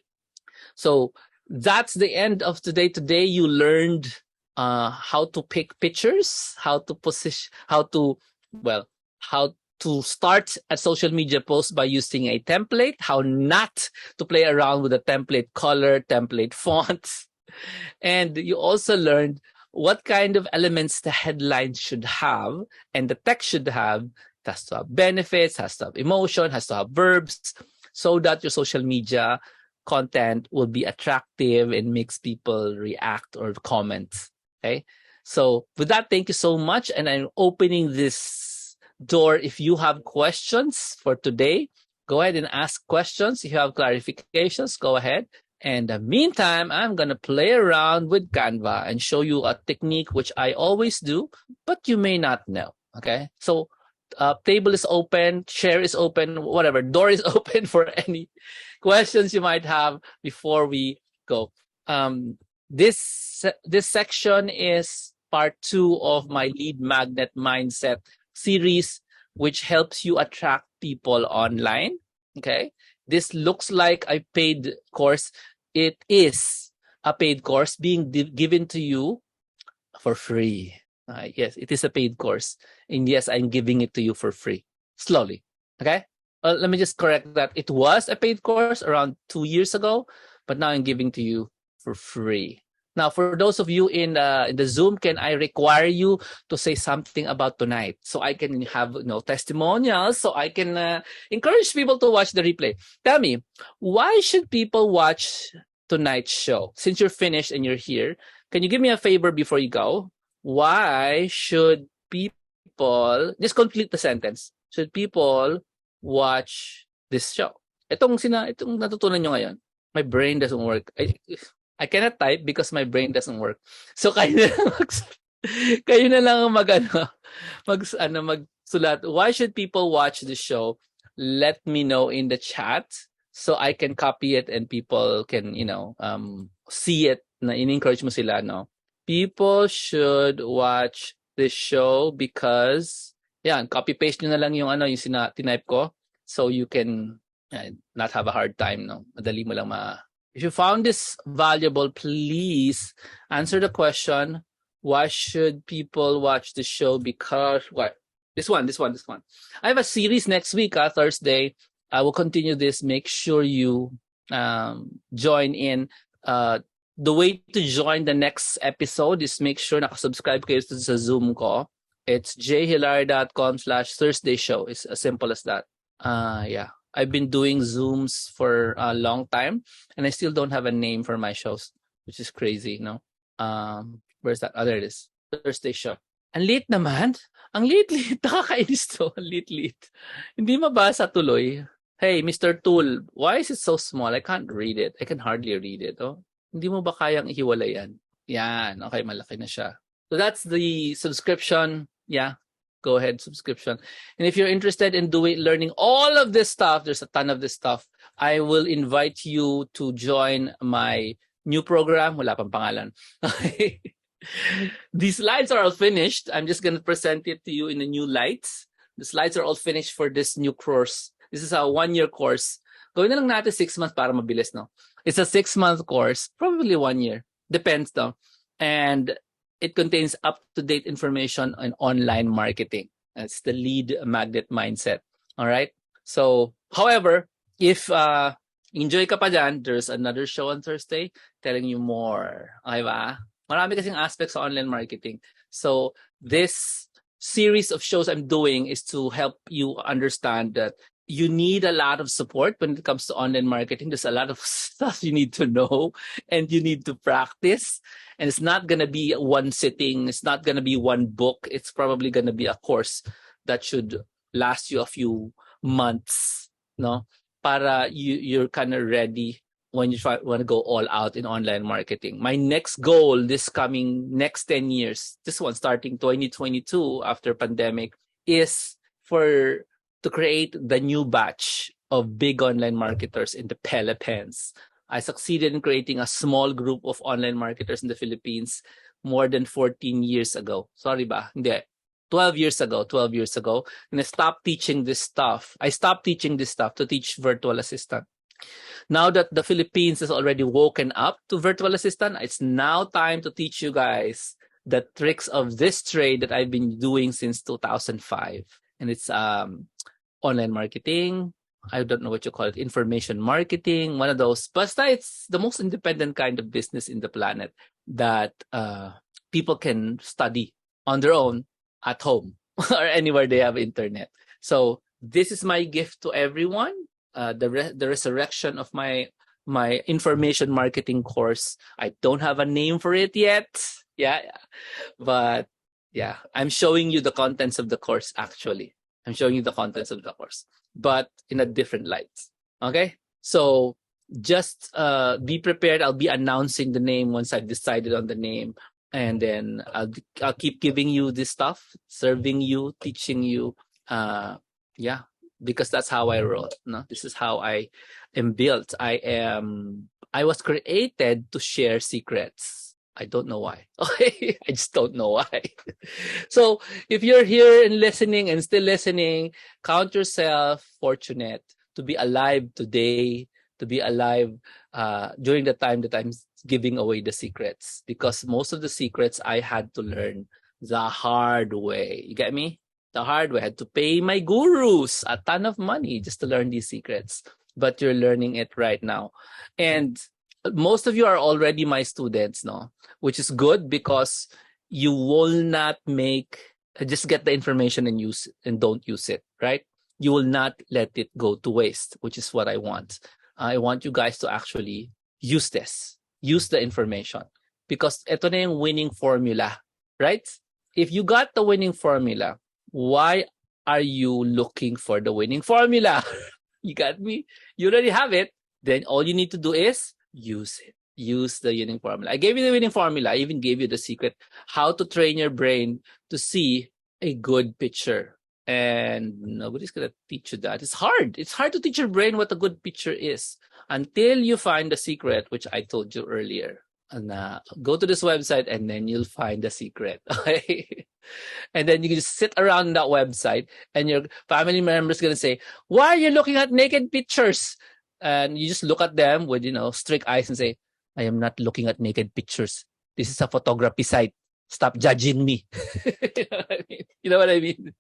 So that's the end of today. Today you learned how to pick pictures, how to position, how to start a social media post by using a template, how not to play around with a template color, template font. And you also learned what kind of elements the headline should have and the text should have. It has to have benefits, has to have emotion, has to have verbs, so that your social media content will be attractive and makes people react or comment. Okay. So with that, thank you so much. And I'm opening this door. If you have questions for today, go ahead and ask questions. If you have clarifications, go ahead. And in the meantime, I'm going to play around with Canva and show you a technique which I always do, but you may not know. Okay. So table is open, share is open, whatever. Door is open for any questions you might have before we go. This section is part 2 of my lead magnet mindset series, which helps you attract people online. Okay. This looks like a paid course. It is a paid course being given to you for free. Yes, it is a paid course. And yes, I'm giving it to you for free. Slowly. Okay? Let me just correct that. It was a paid course around 2 years ago, but now I'm giving to you for free. Now, for those of you in the Zoom, can I require you to say something about tonight so I can have testimonials, so I can encourage people to watch the replay? Tell me, why should people watch tonight's show? Since you're finished and you're here, can you give me a favor before you go? Why should people, just complete the sentence, should people watch this show? Itong natutunan nyo ngayon, my brain doesn't work. I cannot type because my brain doesn't work. So kayo na lang magsulat. Why should people watch the show? Let me know in the chat so I can copy it and people can see it. Na in-encourage mo sila, no? People should watch this show because copy paste nyo na lang yung tinype ko so you can not have a hard time, no? Madali mo lang If you found this valuable, please answer the question, why should people watch the show? Because what? This one. I have a series next week, Thursday. I will continue this. Make sure you join in. The way to join the next episode is make sure nakasubscribe kayo sa Zoom ko. It's jhilar.com/Thursday show. It's as simple as that. I've been doing Zooms for a long time and I still don't have a name for my shows, which is crazy, no? Where's that? Oh, there it is. Thursday show. Ang late naman. Ang late. Nakakainis to. Ang late. Hindi mabasa tuloy. Hey, Mr. Tool, why is it so small? I can't read it. I can hardly read it. Oh. Hindi mo ba kayang ihiwalay yan? Yan. Okay, malaki na siya. So that's the subscription. Yeah. Go ahead, subscription. And if you're interested in learning all of this stuff, there's a ton of this stuff. I will invite you to join my new program. Wala pang pangalan. These slides are all finished. I'm just going to present it to you in the new lights. The slides are all finished for this new course. This is a 1-year course. Gawin na lang natin 6 months para mabilis, no? It's a 6-month course, probably 1 year. Depends, though. And it contains up-to-date information on online marketing. That's the lead magnet mindset. All right. So, however, if enjoy ka pa dyan, there's another show on Thursday telling you more. Okay ba? Marami kasing aspects of online marketing. So, this series of shows I'm doing is to help you understand that you need a lot of support when it comes to online marketing. There's a lot of stuff you need to know and you need to practice. And it's not going to be one sitting. It's not going to be one book. It's probably going to be a course that should last you a few months, no? Para you're kind of ready when you want to go all out in online marketing. My next goal this coming next 10 years, this one starting 2022 after pandemic, is to create the new batch of big online marketers in the Philippines. I succeeded in creating a small group of online marketers in the Philippines more than 14 years ago. Sorry ba? Hindi. 12 years ago. And I stopped teaching this stuff. To teach virtual assistant. Now that the Philippines has already woken up to virtual assistant, it's now time to teach you guys the tricks of this trade that I've been doing since 2005. And it's online marketing. I don't know what you call it, information marketing, one of those. Basta it's the most independent kind of business in the planet that people can study on their own at home or anywhere they have internet. So this is my gift to everyone. The resurrection of my information marketing course. I don't have a name for it yet. Yeah, but yeah, I'm showing you the contents of the course. Actually, I'm showing you the contents of the course, but in a different light. Okay, so just be prepared. I'll be announcing the name once I've decided on the name, and then I'll keep giving you this stuff, serving you, teaching you. Yeah, because that's how I roll. No, this is how I am built. I was created to share secrets. I don't know why. Okay, I just don't know why. So if you're here and listening and still listening, count yourself fortunate to be alive today, to be alive during the time that I'm giving away the secrets, because most of the secrets I had to learn the hard way. You get me? The hard way. I had to pay my gurus a ton of money just to learn these secrets. But you're learning it right now. And most of you are already my students, no? Which is good because you will not just get the information and use and don't use it, right? You will not let it go to waste, which is what I want. I want you guys to actually use this, use the information, because ito na yung winning formula, right? If you got the winning formula, why are you looking for the winning formula? You got me? You already have it. Then all you need to do is use it. Use the winning formula. I gave you the winning formula. I even gave you the secret how to train your brain to see a good picture. And nobody's going to teach you that. It's hard. It's hard to teach your brain what a good picture is until you find the secret, which I told you earlier. And go to this website and then you'll find the secret. Okay? And then you can just sit around that website and your family members going to say, why are you looking at naked pictures? And you just look at them with, strict eyes and say, I am not looking at naked pictures. This is a photography site. Stop judging me. You know what I mean? You know what I mean?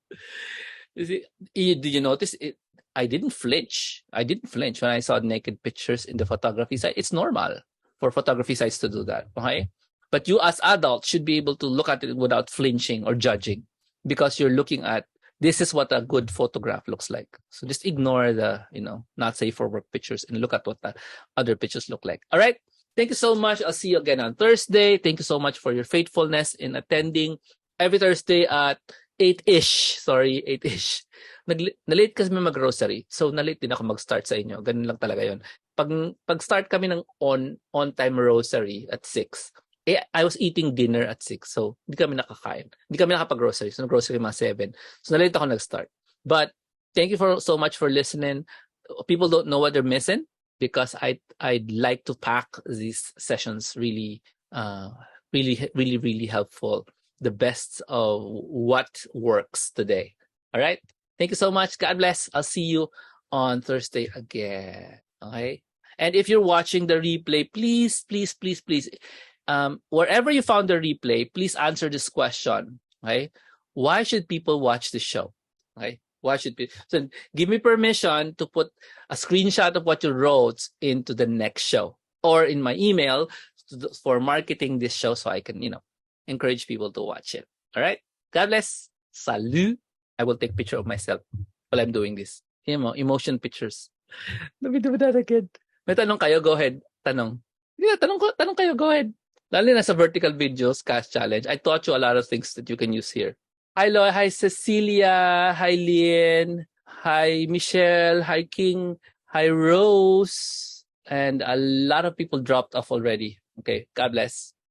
You see, did you notice it? I didn't flinch. I didn't flinch when I saw naked pictures in the photography site. It's normal for photography sites to do that. Okay? But you as adults should be able to look at it without flinching or judging, because you're looking at, this is what a good photograph looks like. So just ignore the, not safe for work pictures and look at what the other pictures look like. All right. Thank you so much. I'll see you again on Thursday. Thank you so much for your faithfulness in attending every Thursday at 8-ish. Sorry, 8-ish. Nalate kasi mag-grocery. So nalate din ako mag-start sa inyo. Ganun lang talaga yun. Pag-start kami ng on-time rosary at 6, I was eating dinner at 6. So hindi kami nakakain. Hindi kami nakapag-grocery. So nag-grocery mga 7. So nalate ako nag-start. But thank you so much for listening. People don't know what they're missing, because I'd like to pack these sessions really helpful. The best of what works today. All right. Thank you so much. God bless. I'll see you on Thursday again. Okay. And if you're watching the replay, please, wherever you found the replay, please answer this question. Okay. Why should people watch this show? Okay. Why should people? So give me permission to put a screenshot of what you wrote into the next show or in my email for marketing this show, so I can, encourage people to watch it. All right. God bless. Salut. I will take a picture of myself while I'm doing this. Emotion pictures. Let me do that again. May tanong kayo? Go ahead. Tanong. Yeah, tanong kayo. Go ahead. Lalo na sa vertical videos, cash challenge. I taught you a lot of things that you can use here. Hi, Loy. Hi, Cecilia. Hi, Lynn. Hi, Michelle. Hi, King. Hi, Rose. And a lot of people dropped off already. Okay. God bless.